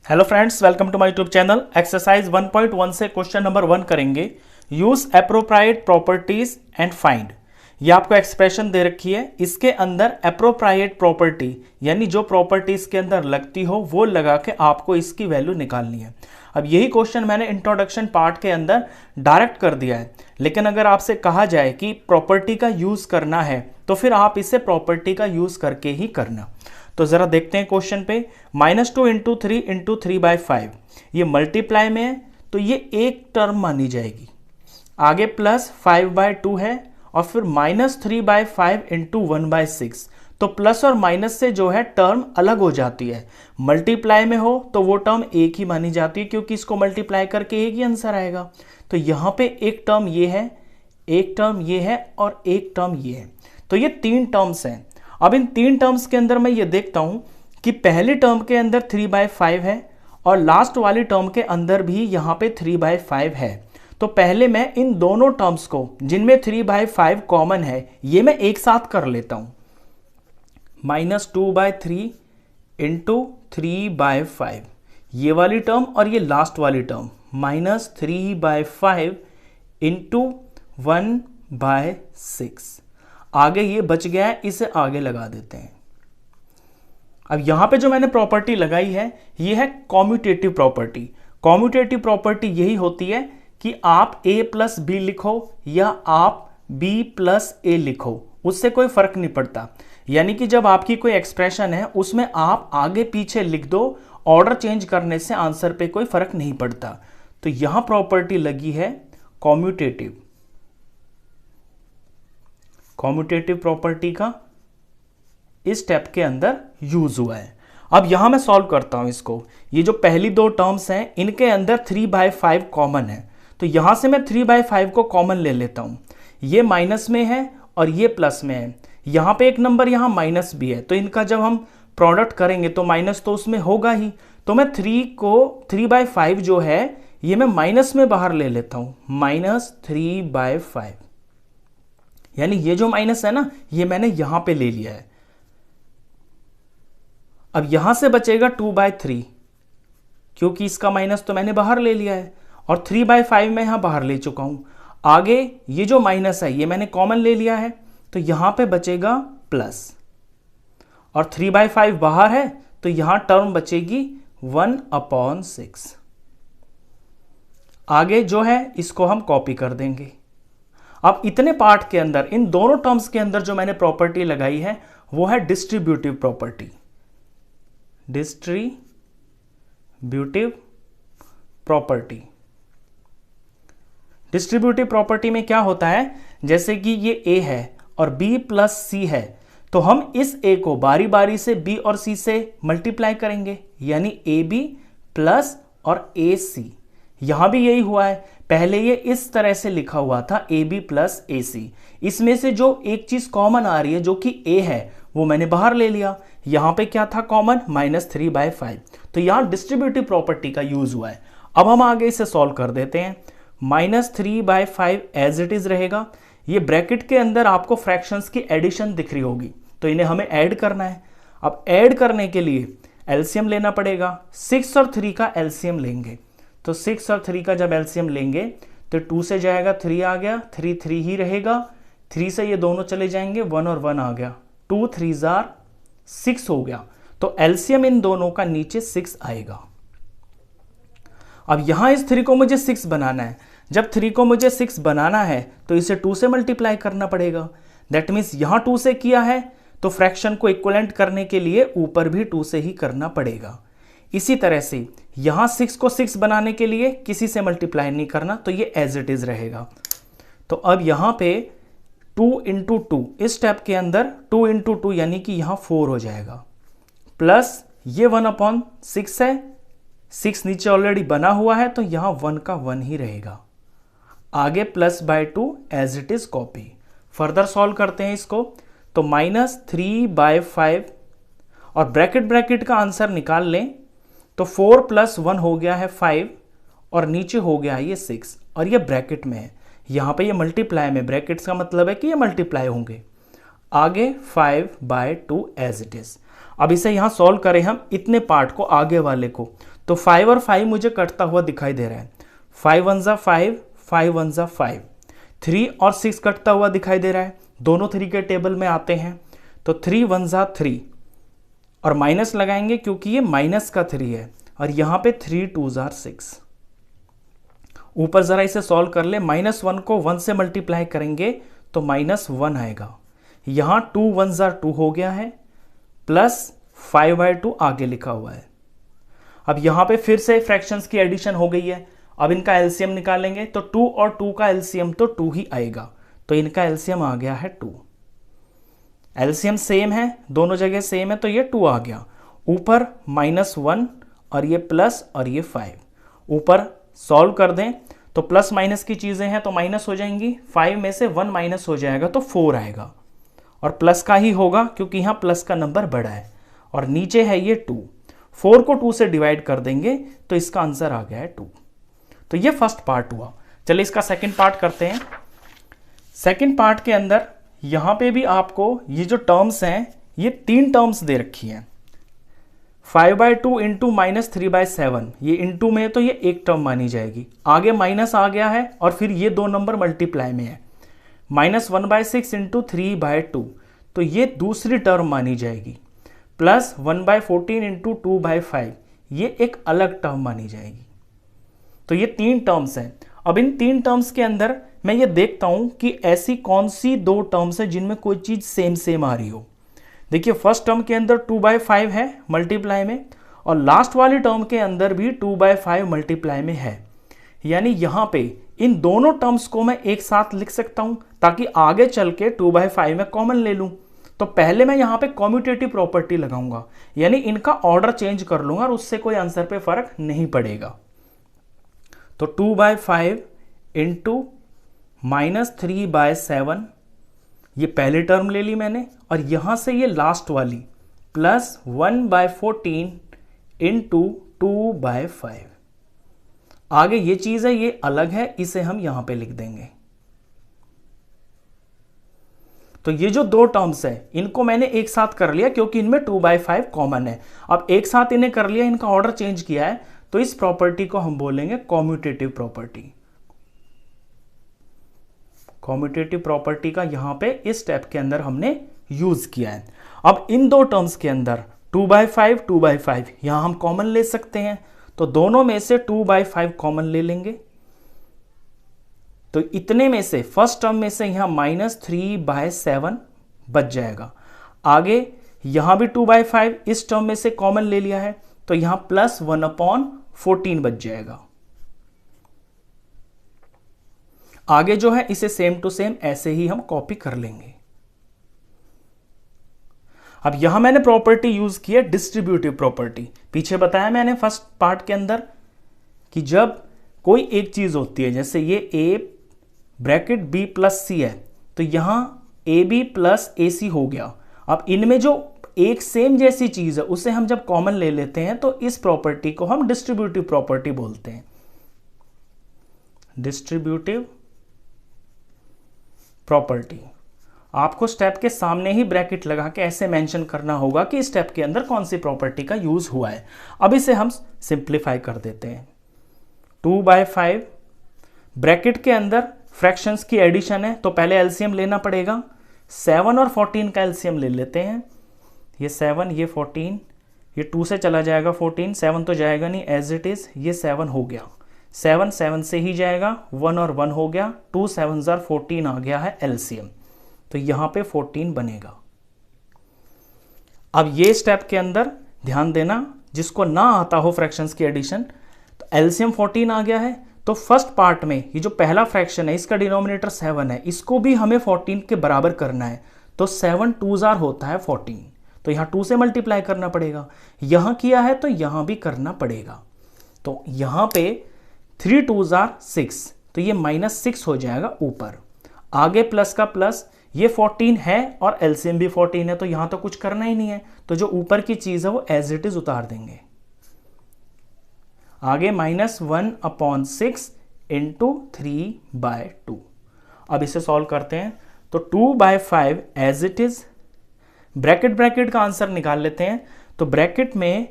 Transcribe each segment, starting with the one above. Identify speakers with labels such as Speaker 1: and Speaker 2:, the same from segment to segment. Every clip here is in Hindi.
Speaker 1: Hello friends, welcome to my YouTube channel. Exercise 1.1 से क्वेश्चन नंबर 1 करेंगे। Use appropriate properties and find. ये आपको एक्सप्रेशन दे रखी है, इसके अंदर एप्रोप्राइट प्रॉपर्टी यानी जो प्रॉपर्टी इसके अंदर लगती हो वो लगा के आपको इसकी वैल्यू निकालनी है। अब यही क्वेश्चन मैंने इंट्रोडक्शन पार्ट के अंदर डायरेक्ट कर दिया है, लेकिन अगर आपसे कहा जाए कि प्रॉपर्टी का यूज करना है तो फिर आप इसे प्रॉपर्टी का यूज करके ही करना। तो जरा देखते हैं क्वेश्चन पे। -2 × 3 × 3/5 ये मल्टीप्लाई में है तो ये एक टर्म मानी जाएगी। आगे +5/2 है और फिर -3/5 × 1/6। तो प्लस और माइनस से जो है टर्म अलग हो जाती है। मल्टीप्लाई में हो तो वो टर्म एक ही मानी जाती है क्योंकि इसको मल्टीप्लाई करके एक ही आंसर आएगा। तो यहां पे एक टर्म ये है, एक टर्म ये है और एक टर्म ये है। तो ये 3 टर्म्स हैं। अब इन 3 टर्म्स के अंदर मैं ये देखता हूं कि पहली टर्म के अंदर 3/5 है और लास्ट वाली टर्म के अंदर भी यहां पे 3/5 है। तो पहले मैं इन दोनों टर्म्स को जिनमें 3/5 कॉमन है ये मैं एक साथ कर लेता हूं। -2/3 × 3/5 ये वाली टर्म और ये लास्ट वाली टर्म -3/5 × 1/6। आगे ये बच गया है, इसे आगे लगा देते हैं। अब यहां पे जो मैंने प्रॉपर्टी लगाई है ये है कॉम्यूटेटिव प्रॉपर्टी। कॉम्यूटेटिव प्रॉपर्टी यही होती है कि आप a + b लिखो या आप b + a लिखो, उससे कोई फर्क नहीं पड़ता। यानी कि जब आपकी कोई एक्सप्रेशन है उसमें आप आगे पीछे लिख दो, ऑर्डर चेंज करने से आंसर पे कोई फर्क नहीं पड़ता। तो यहां प्रॉपर्टी लगी है कॉम्यूटेटिव। कॉम्यूटेटिव प्रॉपर्टी का इस स्टेप के अंदर यूज हुआ है। अब यहां मैं सॉल्व करता हूं इसको। ये जो पहली 2 टर्म्स हैं इनके अंदर 3/5 कॉमन है, तो यहां से मैं 3/5 को कॉमन ले लेता हूं। ये माइनस में है और ये प्लस में है। यहां पे एक नंबर यहां माइनस भी है, तो इनका जब हम प्रोडक्ट करेंगे तो माइनस तो उसमें होगा ही। तो मैं 3/5 जो है ये मैं माइनस में बाहर ले लेता हूं, -3/5। यानी ये जो माइनस है ना ये मैंने यहां पे ले लिया है। अब यहां से बचेगा 2/3 क्योंकि इसका माइनस तो मैंने बाहर ले लिया है और 3/5 मैं यहां बाहर ले चुका हूं। आगे ये जो माइनस है ये मैंने कॉमन ले लिया है, तो यहां पे बचेगा प्लस और 3/5 बाहर है तो यहां टर्म बचेगी 1/6। आगे जो है इसको हम कॉपी कर देंगे। अब इतने पार्ट के अंदर इन दोनों टर्म्स के अंदर जो मैंने प्रॉपर्टी लगाई है वो है distributive property. Distributive property. Distributive property में क्या होता है, जैसे कि ये a है और b + c है, तो हम इस a को बारी बारी से b और c से मल्टीप्लाई करेंगे, यानी ab प्लस और ac। यहां भी यही हुआ है। पहले ये इस तरह से लिखा हुआ था ab + ac। इसमें से जो एक चीज कॉमन आ रही है जो कि a है वो मैंने बाहर ले लिया। यहां पे क्या था कॉमन, -3/5। तो यहां डिस्ट्रीब्यूटिव प्रॉपर्टी का यूज हुआ है। अब हम आगे इसे सॉल्व कर देते हैं। -3/5 एज इट इज रहेगा। ये ब्रैकेट के अंदर आपको फ्रैक्शंस की एडिशन दिख रही होगी, तो इन्हें हमें ऐड करना है। अब ऐड करने के लिए एलसीएम लेना पड़ेगा। 6 और 3 का एलसीएम लेंगे, तो 6 और 3 का जब एलसीएम लेंगे तो 2 से जाएगा 3 आ गया, 3 3 ही रहेगा। 3 से ये दोनों चले जाएंगे, 1 और 1 आ गया, 2 3 6 हो गया। तो एलसीएम इन दोनों का नीचे 6 आएगा। अब यहां इस 3 को मुझे 6 बनाना है। जब 3 को मुझे 6 बनाना है तो इसे 2 से मल्टीप्लाई करना पड़ेगा। दैट मीन्स यहां 2 से किया है तो फ्रैक्शन को इक्विवेलेंट करने के लिए ऊपर भी 2 से ही करना पड़ेगा। इसी तरह से यहां 6 को 6 बनाने के लिए किसी से मल्टीप्लाई नहीं करना, तो ये एज इट इज रहेगा। तो अब यहां पे 2 × 2 इस स्टेप के अंदर 2 × 2 यानी कि यहां 4 हो जाएगा, प्लस ये 1/6 है। 6 नीचे ऑलरेडी बना हुआ है तो यहां 1 का 1 ही रहेगा। आगे +/2 as it is copy. Further solve करते हैं इसको। तो -3/5 और ब्रैकेट का आंसर निकाल लें तो 4 + 1 हो गया है 5 और नीचे हो गया है ये 6 और ये ब्रैकेट में है। यहां पे ये मल्टीप्लाई में, ब्रैकेट्स का मतलब है कि ये मल्टीप्लाई होंगे। आगे 5/2 एज इट इज। अब इसे यहां सॉल्व करें हम इतने पार्ट को, आगे वाले को, तो 5 और 5 मुझे कटता हुआ दिखाई दे रहा है। 5 1 जा 5, 5 1 जा 5। 3 और 6 कटता हुआ दिखाई दे रहा है, दोनों 3 के टेबल में आते हैं। तो 3 1 जा 3 और माइनस लगाएंगे क्योंकि ये माइनस का 3 है, और यहां पे 3 2 जा 6। ऊपर जरा इसे सॉल्व कर ले, -1 को 1 से मल्टीप्लाई करेंगे तो -1 आएगा। यहां 2 1 जा 2 हो गया है, प्लस 5/2 आगे लिखा हुआ है। अब यहां पे फिर से फ्रैक्शंस की एडिशन हो गई है। अब इनका एलसीएम निकालेंगे तो 2 और 2 का एलसीएम तो 2 ही आएगा, तो इनका एलसीएम आ गया है 2। एलसीएम सेम है, दोनों जगह सेम है, तो ये 2 आ गया। ऊपर -1 और ये प्लस और ये 5। ऊपर सॉल्व कर दें तो प्लस माइनस की चीजें हैं तो माइनस हो जाएंगी। 5 में से 1 माइनस हो जाएगा तो 4 आएगा, और प्लस का ही होगा क्योंकि यहां प्लस का नंबर बड़ा है, और नीचे है ये 2। 4 को 2 से डिवाइड कर देंगे तो इसका आंसर आ गया है 2। तो ये फर्स्ट पार्ट हुआ। चलिए इसका सेकंड पार्ट करते हैं। सेकंड पार्ट के अंदर यहां पे भी आपको ये जो टर्म्स हैं, ये 3 टर्म्स दे रखी हैं। 5/2 इंटू -3/7, ये इंटू में तो ये एक टर्म मानी जाएगी। आगे माइनस आ गया है और फिर ये 2 नंबर मल्टीप्लाई में है। -1/6 इंटू 3/2, तो ये दूसरी टर्म मानी जाएगी। प्लस 1/14 इंटू 2/5, ये एक अलग टर्म मानी जाएगी। तो ये 3 टर्म्स हैं। अब इन 3 टर्म्स के अंदर मैं ये देखता हूं कि ऐसी कौन सी 2 टर्म्स है जिनमें कोई चीज सेम सेम आ रही हो। देखिए फर्स्ट टर्म के अंदर 2/5 है मल्टीप्लाई में, और लास्ट वाली टर्म के अंदर भी 2/5 मल्टीप्लाई में है। यानी यहां पे इन दोनों टर्म्स को मैं एक साथ लिख सकता हूं ताकि आगे चल के 2/5 में कॉमन ले लूं। तो पहले मैं यहां पे कॉम्यूटेटिव प्रॉपर्टी लगाऊंगा, यानी इनका ऑर्डर चेंज कर लूंगा और उससे कोई आंसर पे फर्क नहीं पड़ेगा। तो 2/5 इंटू -3/7, ये पहली टर्म ले ली मैंने, और यहां से ये लास्ट वाली प्लस 1/14 इंटू 2/5। आगे ये चीज है, ये अलग है, इसे हम यहां पे लिख देंगे। तो ये जो 2 टर्म्स है इनको मैंने एक साथ कर लिया क्योंकि इनमें 2/5 कॉमन है। अब एक साथ इन्हें कर लिया, इनका ऑर्डर चेंज किया है, तो इस प्रॉपर्टी को हम बोलेंगे कॉम्यूटेटिव प्रॉपर्टी। कॉम्यूटेटिव प्रॉपर्टी का यहां पे इस स्टेप के अंदर हमने यूज किया है। अब इन 2 टर्म्स के अंदर 2/5 2/5 यहां हम कॉमन ले सकते हैं, तो दोनों में से 2/5 कॉमन ले लेंगे। तो इतने में से फर्स्ट टर्म में से यहां -3/7 बच जाएगा। आगे यहां भी 2/5 इस टर्म में से कॉमन ले लिया है, तो यहां प्लस 1/14 बच जाएगा। आगे जो है इसे सेम टू सेम ऐसे ही हम कॉपी कर लेंगे। अब यहां मैंने प्रॉपर्टी यूज की है डिस्ट्रीब्यूटिव प्रॉपर्टी। पीछे बताया मैंने फर्स्ट पार्ट के अंदर कि जब कोई एक चीज होती है, जैसे ये a bracket b plus c है, तो यहां ab प्लस ac हो गया। अब इनमें जो एक सेम जैसी चीज है उसे हम जब कॉमन ले लेते हैं तो इस प्रॉपर्टी को हम डिस्ट्रीब्यूटिव प्रॉपर्टी बोलते हैं। डिस्ट्रीब्यूटिव प्रॉपर्टी आपको स्टेप के सामने ही ब्रैकेट लगा के ऐसे मेंशन करना होगा कि स्टेप के अंदर कौन सी प्रॉपर्टी का यूज हुआ है। अब इसे हम सिंप्लीफाई कर देते हैं। 2/5 ब्रैकेट के अंदर फ्रैक्शंस की एडिशन है, तो पहले एलसीएम लेना पड़ेगा। 7 और 14 का एलसीएम ले लेते हैं। ये 7 ये 14, ये 2 से चला जाएगा 14, 7 तो जाएगा नहीं, एज इट इज ये 7 हो गया। 7 7 से ही जाएगा, 1 और 1 हो गया, 2 7 14 आ गया है एलसीएम। तो यहां पे 14 बनेगा। अब ये स्टेप के अंदर ध्यान देना, जिसको ना आता हो फ्रैक्शंस की एडिशन, तो एलसीएम 14 आ गया है। तो फर्स्ट पार्ट में ये जो पहला फ्रैक्शन है इसका डिनोमिनेटर 7 है, इसको भी हमें 14 के बराबर करना है। तो 7 2 होता है 14, तो यहां 2 से मल्टीप्लाई करना पड़ेगा। यहां किया है तो यहां भी करना पड़ेगा। तो यहां पे 3 2 6, तो ये -6 हो जाएगा ऊपर। आगे प्लस का प्लस, ये 14 है और एलसीएम भी 14 है, तो यहां तो कुछ करना ही नहीं है। तो जो ऊपर की चीज है वो एज इट इज उतार देंगे। आगे -1/6 इंटू 3/2। अब इसे सॉल्व करते हैं। तो 2/5 एज इट इज, ब्रैकेट का आंसर निकाल लेते हैं। तो ब्रैकेट में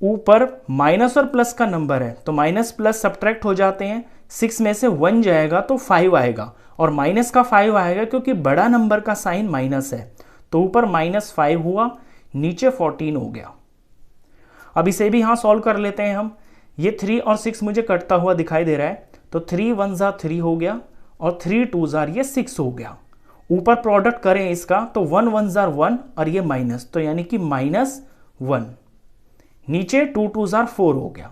Speaker 1: ऊपर माइनस और प्लस का नंबर है तो माइनस प्लस सब्ट्रैक्ट हो जाते हैं, 6 में से 1 जाएगा तो 5 आएगा और माइनस का 5 आएगा क्योंकि बड़ा नंबर का साइन माइनस है, तो ऊपर -5 हुआ, नीचे 14 हो गया। अब इसे भी यहां सॉल्व कर लेते हैं हम। ये 3 और 6 मुझे कटता हुआ दिखाई दे रहा है, तो 3 1 ज़ा 3 हो गया और 3 2 ज़ा ये 6 हो गया। ऊपर प्रोडक्ट करें इसका तो 1 1 ज़ा 1 और ये माइनस, तो यानी कि -1। नीचे 2 2 ज़ा 4 हो गया।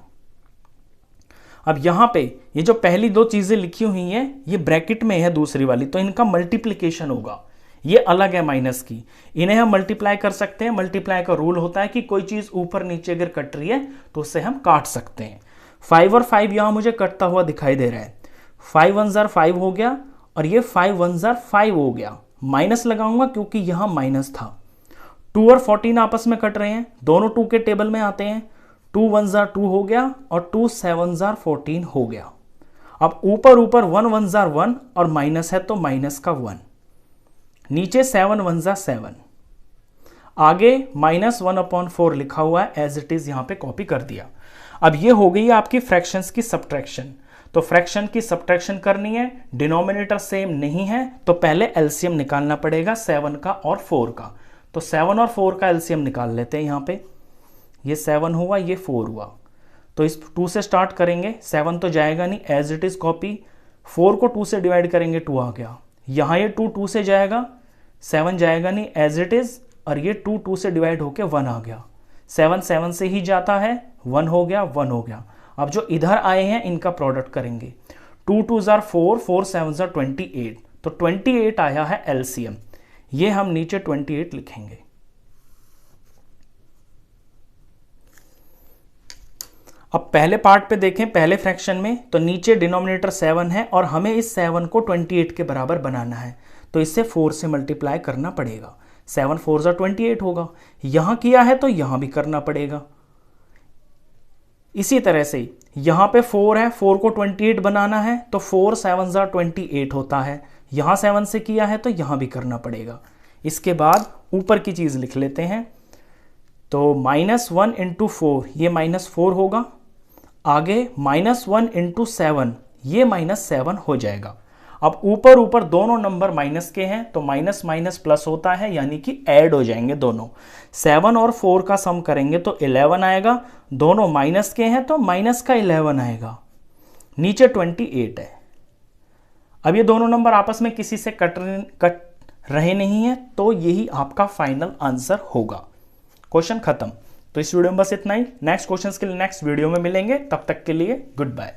Speaker 1: अब यहां पे ये जो पहली दो चीजें लिखी हुई हैं ये ब्रैकेट में है दूसरी वाली, तो इनका मल्टीप्लिकेशन होगा, ये अलग है माइनस की, इन्हें हम मल्टीप्लाई कर सकते हैं। मल्टीप्लाई का रूल होता है कि कोई चीज ऊपर नीचे अगर कट रही है तो उससे हम काट सकते हैं। 5 और 5 यहां मुझे कटता हुआ दिखाई दे रहा है, 5 1 ज़ा 5 हो गया और ये 5 1 ज़ा 5 हो गया। माइनस लगाऊंगा क्योंकि यहां माइनस था। 2 और 14 आपस में कट रहे हैं, दोनों 2 के टेबल में आते हैं, 2 1 ज़ा 2 हो गया और 2 7 ज़ा 14 हो गया। अब ऊपर 1 1 ज़ा 1 और माइनस है तो माइनस का 1, नीचे 7 1 ज़ा 7, आगे -1/4 लिखा हुआ है, एज इट इज यहां पे कॉपी कर दिया। अब ये हो गई आपकी फ्रैक्शंस की सब्ट्रैक्शन। तो फ्रैक्शन की सब्ट्रैक्शन करनी है, डिनोमिनेटर सेम नहीं है तो पहले एलसीएम निकालना पड़ेगा 7 का और 4 का। तो 7 और 4 का एलसीएम निकाल लेते हैं। यहां पे ये 7 हुआ, ये 4 हुआ, तो इस 2 से स्टार्ट करेंगे, 7 तो जाएगा नहीं, एज इट इज कॉपी। 4 को 2 से डिवाइड करेंगे, 2 आ गया। यहां ये 2 से जाएगा, 7 जाएगा नहीं, एज इट इज, और ये 2 से डिवाइड होके 1 आ गया। 7 7 से ही जाता है, 1 हो गया, 1 हो गया। अब जो इधर आए हैं इनका प्रोडक्ट करेंगे, 2 2 ज़ा 4, 4 7 ज़ा 28, तो 28 आया है एलसीएम। ये हम नीचे 28 लिखेंगे। अब पहले पार्ट पे देखें, पहले फ्रैक्शन में तो नीचे डिनोमिनेटर 7 है और हमें इस 7 को 28 के बराबर बनाना है, तो इससे 4 से मल्टीप्लाई करना पड़ेगा। 7 4 ज़ा 28 होगा, यहां किया है तो यहां भी करना पड़ेगा। इसी तरह से यहां पे 4 है, 4 को 28 बनाना है तो 4 7 ज़ा 28 होता है, यहां 7 से किया है तो यहां भी करना पड़ेगा। इसके बाद ऊपर की चीज लिख लेते हैं, तो -1 × 4 ये -4 होगा, आगे -1 × 7 ये -7 हो जाएगा। अब ऊपर ऊपर दोनों नंबर माइनस के हैं तो माइनस माइनस प्लस होता है, यानी कि ऐड हो जाएंगे दोनों। 7 और 4 का सम करेंगे तो 11 आएगा, दोनों माइनस के हैं तो माइनस का 11 आएगा, नीचे 28 है। अब ये दोनों नंबर आपस में किसी से कट रहे नहीं है, तो यही आपका फाइनल आंसर होगा। क्वेश्चन खत्म। तो इस वीडियो में बस इतना ही। नेक्स्ट क्वेश्चंस के लिए नेक्स्ट वीडियो में मिलेंगे, तब तक के लिए गुड बाय।